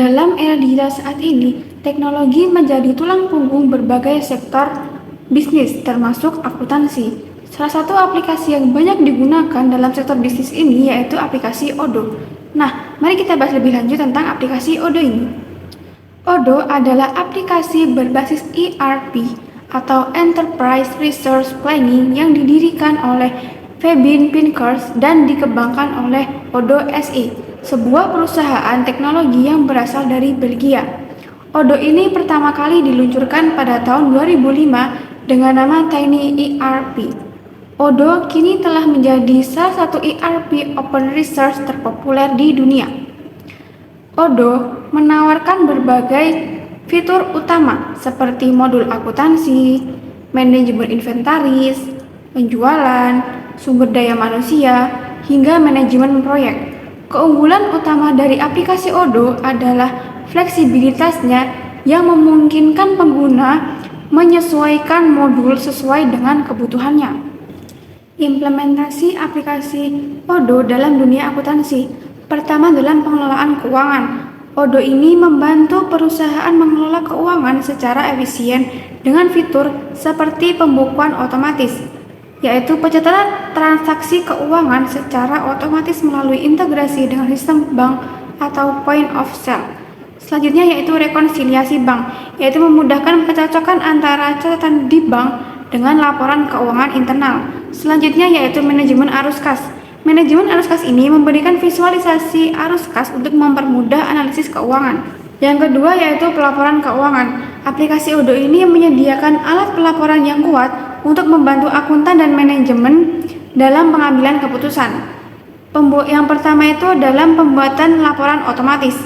Dalam era digital saat ini, teknologi menjadi tulang punggung berbagai sektor bisnis, termasuk akuntansi. Salah satu aplikasi yang banyak digunakan dalam sektor bisnis ini yaitu aplikasi Odoo. Nah, mari kita bahas lebih lanjut tentang aplikasi Odoo ini. Odoo adalah aplikasi berbasis ERP atau Enterprise Resource Planning yang didirikan oleh Fabian Pinkers dan dikembangkan oleh Odoo SE, sebuah perusahaan teknologi yang berasal dari Belgia. Odoo ini pertama kali diluncurkan pada tahun 2005 dengan nama Tiny ERP. Odoo kini telah menjadi salah satu ERP open resource terpopuler di dunia. Odoo menawarkan berbagai fitur utama seperti modul akuntansi, manajemen inventaris, penjualan, sumber daya manusia, hingga manajemen proyek. Keunggulan utama dari aplikasi Odoo adalah fleksibilitasnya yang memungkinkan pengguna menyesuaikan modul sesuai dengan kebutuhannya. Implementasi aplikasi Odoo dalam dunia akuntansi. Pertama, dalam pengelolaan keuangan. Odoo ini membantu perusahaan mengelola keuangan secara efisien dengan fitur seperti pembukuan otomatis, yaitu pencatatan transaksi keuangan secara otomatis melalui integrasi dengan sistem bank atau point of sale. Selanjutnya yaitu rekonsiliasi bank, yaitu memudahkan pencocokan antara catatan di bank dengan laporan keuangan internal. Selanjutnya yaitu manajemen arus kas. Manajemen arus kas ini memberikan visualisasi arus kas untuk mempermudah analisis keuangan. Yang kedua yaitu pelaporan keuangan. Aplikasi Odoo ini menyediakan alat pelaporan yang kuat untuk membantu akuntan dan manajemen dalam pengambilan keputusan. Yang pertama itu dalam pembuatan laporan otomatis.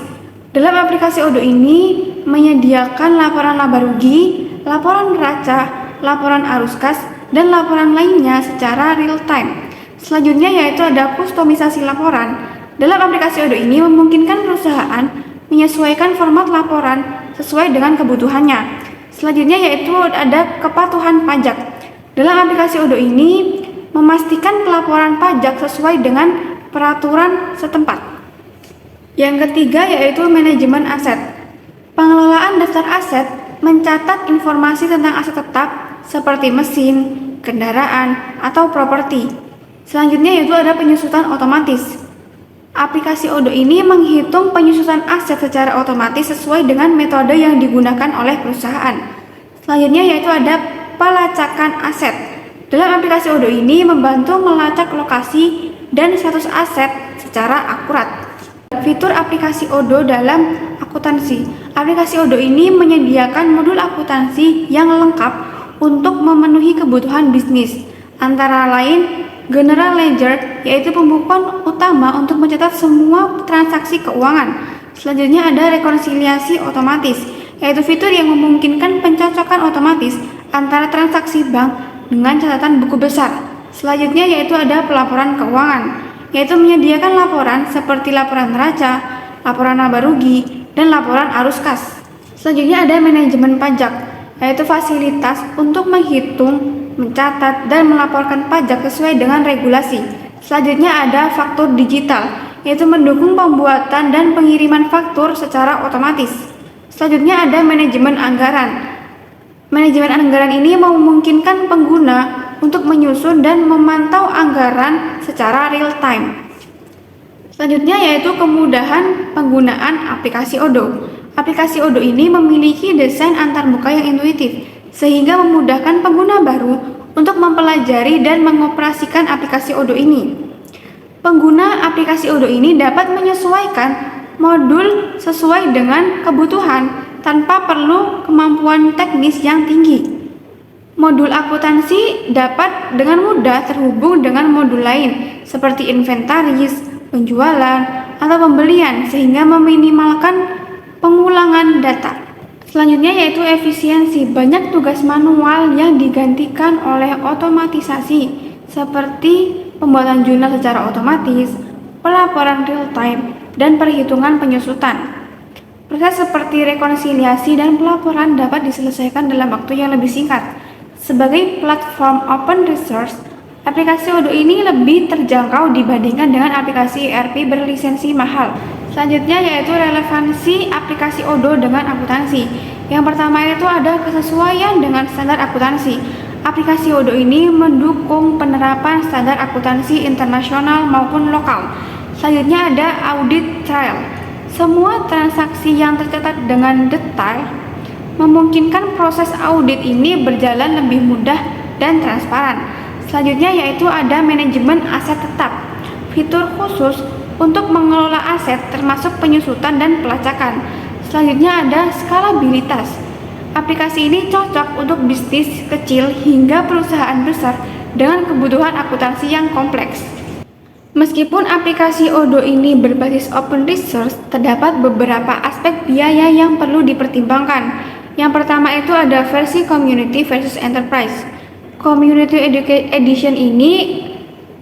Dalam aplikasi Odoo ini menyediakan laporan laba rugi, laporan neraca, laporan arus kas, dan laporan lainnya secara real time. Selanjutnya yaitu ada kustomisasi laporan. Dalam aplikasi Odoo ini memungkinkan perusahaan menyesuaikan format laporan sesuai dengan kebutuhannya. Selanjutnya yaitu ada kepatuhan pajak. Dalam aplikasi Odoo ini memastikan pelaporan pajak sesuai dengan peraturan setempat. Yang ketiga yaitu manajemen aset. Pengelolaan daftar aset mencatat informasi tentang aset tetap seperti mesin, kendaraan, atau properti. Selanjutnya yaitu ada penyusutan otomatis. Aplikasi Odoo ini menghitung penyusutan aset secara otomatis sesuai dengan metode yang digunakan oleh perusahaan. Selanjutnya yaitu ada pelacakan aset. Dalam aplikasi Odoo ini membantu melacak lokasi dan status aset secara akurat. Fitur aplikasi Odoo dalam akuntansi. Aplikasi Odoo ini menyediakan modul akuntansi yang lengkap untuk memenuhi kebutuhan bisnis, antara lain General Ledger, yaitu pembukuan utama untuk mencatat semua transaksi keuangan. Selanjutnya ada rekonsiliasi otomatis, yaitu fitur yang memungkinkan pencocokan otomatis antara transaksi bank dengan catatan buku besar. Selanjutnya yaitu ada pelaporan keuangan, yaitu menyediakan laporan seperti laporan neraca, laporan laba rugi, dan laporan arus kas. Selanjutnya ada manajemen pajak, yaitu fasilitas untuk menghitung, mencatat, dan melaporkan pajak sesuai dengan regulasi. Selanjutnya ada faktur digital, yaitu mendukung pembuatan dan pengiriman faktur secara otomatis. Selanjutnya ada manajemen anggaran. Manajemen anggaran ini memungkinkan pengguna untuk menyusun dan memantau anggaran secara real time. Selanjutnya yaitu kemudahan penggunaan aplikasi Odoo. Aplikasi Odoo ini memiliki desain antarmuka yang intuitif, sehingga memudahkan pengguna baru untuk mempelajari dan mengoperasikan aplikasi Odoo ini. Pengguna aplikasi Odoo ini dapat menyesuaikan modul sesuai dengan kebutuhan tanpa perlu kemampuan teknis yang tinggi. Modul akuntansi dapat dengan mudah terhubung dengan modul lain seperti inventaris, penjualan, atau pembelian sehingga meminimalkan pengulangan data. Selanjutnya yaitu efisiensi. Banyak tugas manual yang digantikan oleh otomatisasi seperti pembuatan jurnal secara otomatis, pelaporan real time, dan perhitungan penyusutan. Proses seperti rekonsiliasi dan pelaporan dapat diselesaikan dalam waktu yang lebih singkat. Sebagai platform open resource, aplikasi Odoo ini lebih terjangkau dibandingkan dengan aplikasi ERP berlisensi mahal. Selanjutnya yaitu relevansi aplikasi Odoo dengan akuntansi. Yang pertama itu ada kesesuaian dengan standar akuntansi. Aplikasi Odoo ini mendukung penerapan standar akuntansi internasional maupun lokal. Selanjutnya ada audit trail. Semua transaksi yang tercatat dengan detail memungkinkan proses audit ini berjalan lebih mudah dan transparan. Selanjutnya yaitu ada manajemen aset tetap. Fitur khusus untuk mengelola aset termasuk penyusutan dan pelacakan. Selanjutnya ada skalabilitas. Aplikasi ini cocok untuk bisnis kecil hingga perusahaan besar dengan kebutuhan akuntansi yang kompleks. Meskipun aplikasi Odoo ini berbasis open resource, terdapat beberapa aspek biaya yang perlu dipertimbangkan. Yang pertama itu ada versi Community versus Enterprise. Community Edition ini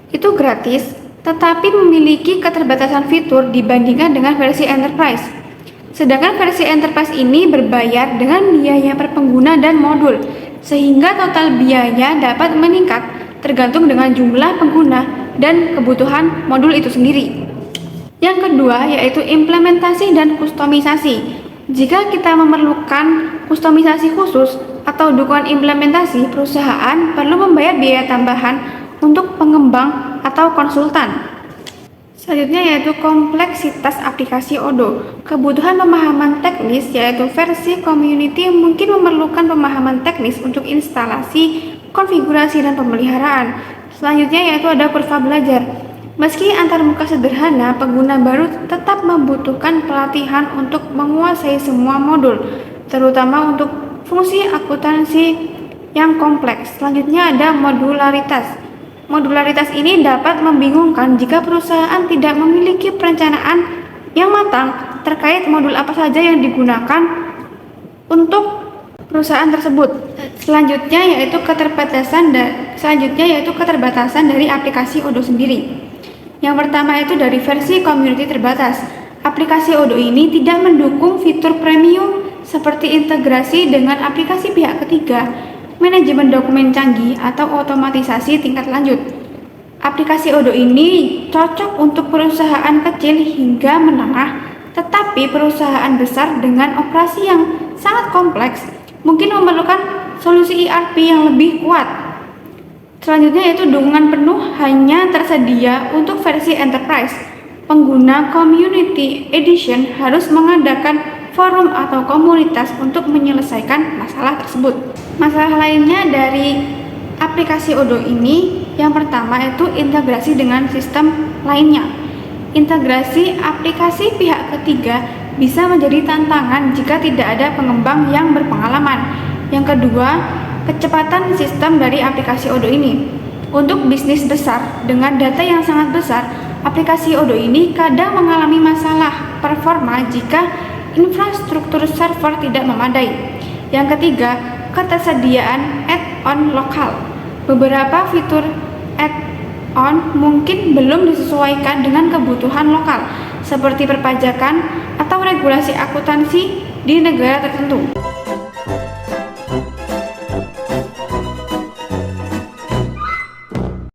itu gratis, tetapi memiliki keterbatasan fitur dibandingkan dengan versi Enterprise. Sedangkan versi Enterprise ini berbayar dengan biaya per pengguna dan modul, sehingga total biaya dapat meningkat tergantung dengan jumlah pengguna dan kebutuhan modul itu sendiri. Yang kedua yaitu implementasi dan kustomisasi. Jika kita memerlukan kustomisasi khusus atau dukungan implementasi, perusahaan perlu membayar biaya tambahan untuk pengembang atau konsultan. Selanjutnya yaitu kompleksitas aplikasi Odoo. Kebutuhan pemahaman teknis yaitu versi community mungkin memerlukan pemahaman teknis untuk instalasi, konfigurasi, dan pemeliharaan. Selanjutnya yaitu ada kurva belajar. Meski antarmuka sederhana, pengguna baru tetap membutuhkan pelatihan untuk menguasai semua modul, terutama untuk fungsi akuntansi yang kompleks. Selanjutnya ada modularitas. Modularitas ini dapat membingungkan jika perusahaan tidak memiliki perencanaan yang matang terkait modul apa saja yang digunakan untuk perusahaan tersebut. Selanjutnya yaitu keterbatasan dari aplikasi Odoo sendiri. Yang pertama itu dari versi community terbatas. Aplikasi Odoo ini tidak mendukung fitur premium seperti integrasi dengan aplikasi pihak ketiga, manajemen dokumen canggih, atau otomatisasi tingkat lanjut. Aplikasi Odoo ini cocok untuk perusahaan kecil hingga menengah, tetapi perusahaan besar dengan operasi yang sangat kompleks mungkin memerlukan solusi ERP yang lebih kuat. Selanjutnya yaitu dukungan penuh hanya tersedia untuk versi Enterprise. Pengguna Community Edition harus mengadakan forum atau komunitas untuk menyelesaikan masalah tersebut. Masalah lainnya dari aplikasi Odoo ini, yang pertama itu integrasi dengan sistem lainnya. Integrasi aplikasi pihak ketiga bisa menjadi tantangan jika tidak ada pengembang yang berpengalaman. Yang kedua, kecepatan sistem dari aplikasi Odoo ini. Untuk bisnis besar dengan data yang sangat besar, aplikasi Odoo ini kadang mengalami masalah performa jika infrastruktur server tidak memadai. Yang ketiga, ketersediaan add-on lokal. Beberapa fitur add-on mungkin belum disesuaikan dengan kebutuhan lokal, seperti perpajakan atau regulasi akuntansi di negara tertentu.